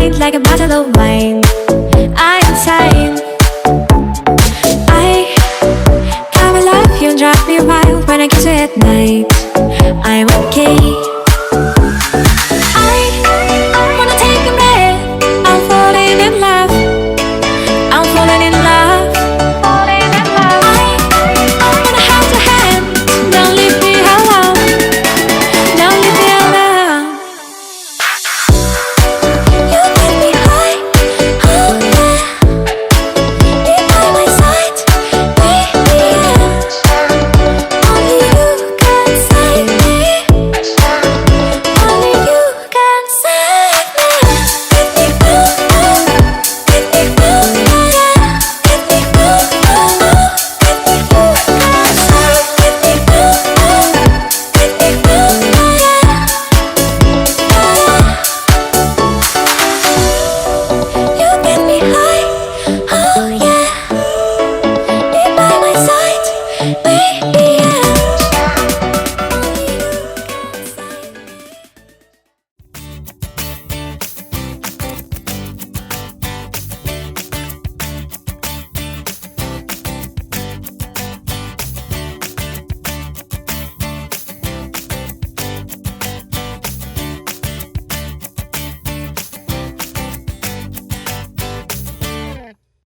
mind like a battle of mine. I'm insane. I come and love you and drive me wild when I kiss you at night. I'm okay.